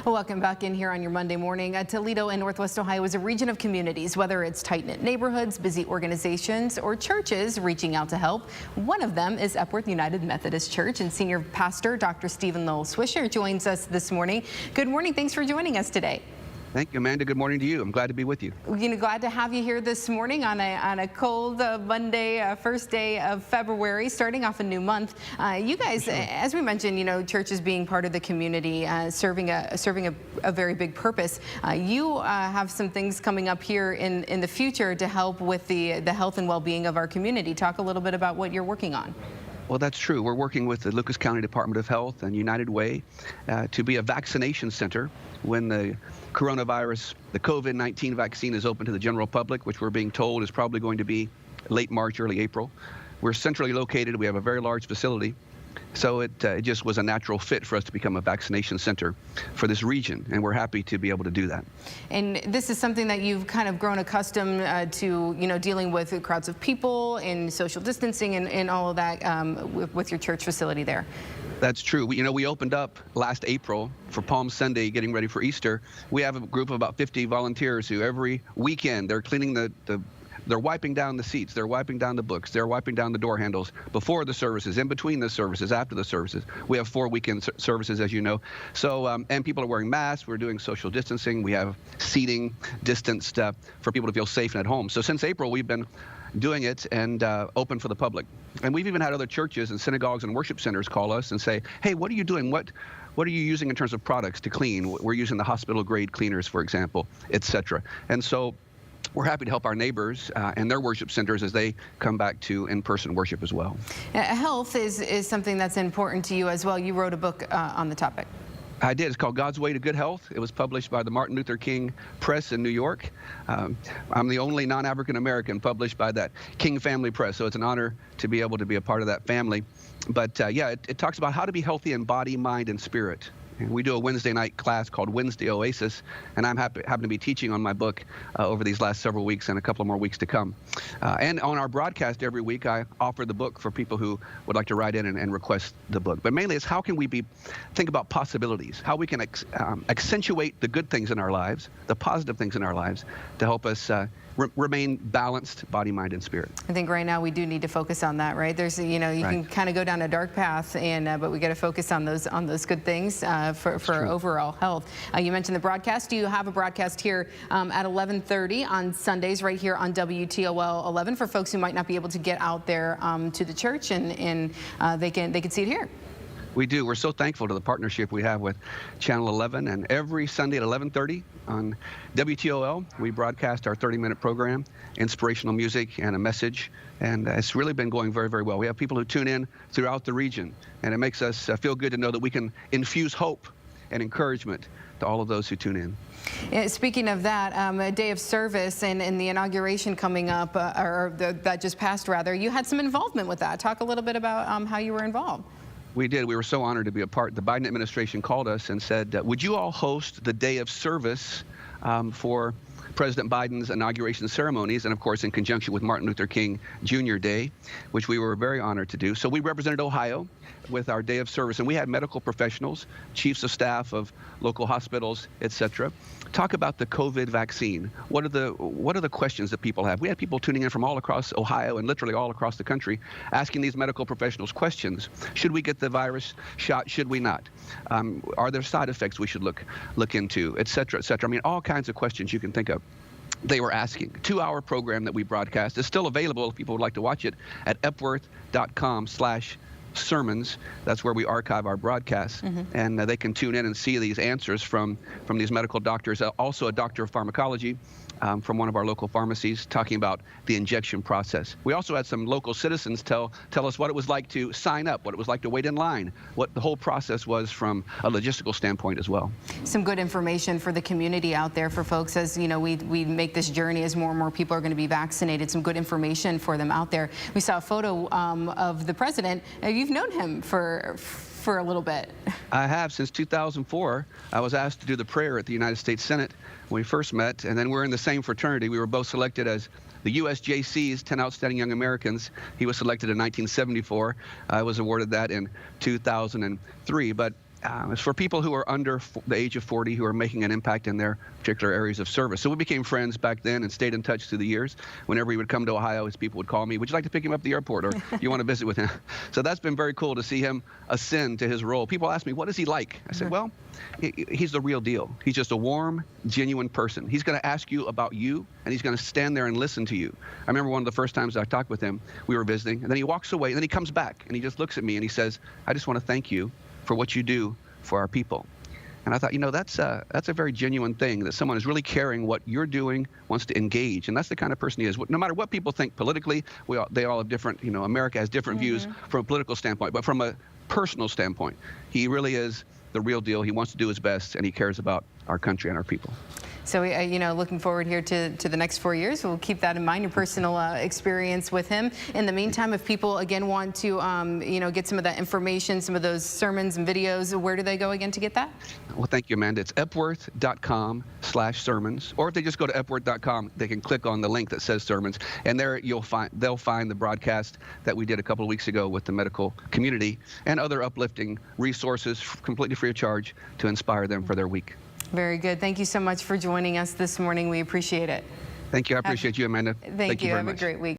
Well, welcome back in here on your Monday morning. Toledo and Northwest Ohio is a region of communities, whether it's tight-knit neighborhoods, busy organizations, or churches reaching out to help. One of them is Epworth United Methodist Church, and Senior Pastor Dr. Stephen Lowell Swisher joins us this morning. Good morning. Thanks for joining us today. Thank you, Amanda. Good morning to you. I'm glad to be with you. Glad to have you here this morning on a cold Monday, first day of February, starting off a new month. You guys, sure, as we mentioned, churches being part of the community, serving a very big purpose. You have some things coming up here in the future to help with the health and well-being of our community. Talk a little bit about what you're working on. Well, that's true. We're working with the Lucas County Department of Health and United Way to be a vaccination center when the coronavirus, the COVID-19 vaccine is open to the general public, which we're being told is probably going to be late March, early April. We're centrally located. We have a very large facility. So it just was a natural fit for us to become a vaccination center for this region, and we're happy to be able to do that. And this is something that you've kind of grown accustomed to, dealing with crowds of people and social distancing and all of that with your church facility there. That's true. We opened up last April for Palm Sunday, getting ready for Easter. We have a group of about 50 volunteers who every weekend they're cleaning they're wiping down the seats, they're wiping down the books, they're wiping down the door handles before the services, in between the services, after the services. We have 4 weekend services, as you know. So, and people are wearing masks. We're doing social distancing. We have seating, distanced for people to feel safe and at home. So since April, we've been doing it and open for the public. And we've even had other churches and synagogues and worship centers call us and say, hey, what are you doing? What are you using in terms of products to clean? We're using the hospital grade cleaners, for example, etc. And so we're happy to help our neighbors and their worship centers as they come back to in-person worship as well. Health is something that's important to you as well. You wrote a book on the topic. I did. It's called God's Way to Good Health. It was published by the Martin Luther King Press in New York. I'm the only non-African American published by that King Family Press, so it's an honor to be able to be a part of that family. But yeah, it talks about how to be healthy in body, mind, and spirit. And we do a Wednesday night class called Wednesday Oasis, and I'm happy to be teaching on my book over these last several weeks and a couple more weeks to come. And on our broadcast every week, I offer the book for people who would like to write in and request the book. But mainly it's how can we think about possibilities, how we can accentuate the good things in our lives, the positive things in our lives, to help us remain balanced, body, mind, and spirit. I think right now we do need to focus on that, right? There's, you right, can kind of go down a dark path, and but we got to focus on those good things for overall health. You mentioned the broadcast. You have a broadcast here at 11:30 on Sundays, right here on WTOL 11 for folks who might not be able to get out there to the church, and they can see it here. We do. We're so thankful to the partnership we have with Channel 11, and every Sunday at 11:30 on WTOL, we broadcast our 30-minute program, inspirational music and a message, and it's really been going very, very well. We have people who tune in throughout the region, and it makes us feel good to know that we can infuse hope and encouragement to all of those who tune in. Speaking of that, a day of service and the inauguration coming up, that just passed rather, you had some involvement with that. Talk a little bit about how you were involved. We did. We were so honored to be a part. The Biden administration called us and said, would you all host the day of service for President Biden's inauguration ceremonies, and of course in conjunction with Martin Luther King Jr. Day, which we were very honored to do. So we represented Ohio with our day of service, and we had medical professionals, chiefs of staff of local hospitals, etc. Talk about the COVID vaccine. What are the questions that people have? We had people tuning in from all across Ohio and literally all across the country asking these medical professionals questions. Should we get the virus shot? Should we not? Are there side effects we should look into, etc., etc. I mean, all kinds of questions you can think of. They were asking. 2-hour program that we broadcast is still available if people would like to watch it at epworth.com/sermons. That's where we archive our broadcasts, and they can tune in and see these answers from these medical doctors. Also a doctor of pharmacology from one of our local pharmacies talking about the injection process. We also had some local citizens tell us what it was like to sign up, what it was like to wait in line, what the whole process was from a logistical standpoint as well. Some good information for the community out there for folks as we make this journey as more and more people are going to be vaccinated. Some good information for them out there. We saw a photo of the president. You've known him for a little bit. I have since 2004. I was asked to do the prayer at the United States Senate when we first met, and then we're in the same fraternity. We were both selected as the USJC's 10 Outstanding Young Americans. He was selected in 1974. I was awarded that in 2003. But is for people who are under the age of 40 who are making an impact in their particular areas of service. So we became friends back then and stayed in touch through the years. Whenever he would come to Ohio, his people would call me, would you like to pick him up at the airport, or do you want to visit with him? So that's been very cool to see him ascend to his role. People ask me, what is he like? I said, well, he's the real deal. He's just a warm, genuine person. He's going to ask you about you, and he's going to stand there and listen to you. I remember one of the first times I talked with him, we were visiting, and then he walks away, and then he comes back, and he just looks at me, and he says, I just want to thank you for what you do for our people. And I thought, that's a very genuine thing, that someone is really caring what you're doing, wants to engage, and that's the kind of person he is. No matter what people think politically, they all have different, America has different views from a political standpoint, but from a personal standpoint, he really is the real deal. He wants to do his best, and he cares about our country and our people. So, looking forward here to the next 4 years. We'll keep that in mind, your personal experience with him. In the meantime, if people, again, want to, get some of that information, some of those sermons and videos, where do they go again to get that? Well, thank you, Amanda. It's epworth.com/sermons. Or if they just go to epworth.com, they can click on the link that says sermons. And there they'll find the broadcast that we did a couple of weeks ago with the medical community and other uplifting resources completely free of charge to inspire them for their week. Very good. Thank you so much for joining us this morning. We appreciate it. Thank you. I appreciate you, Amanda. Thank you. very Have much. a great week.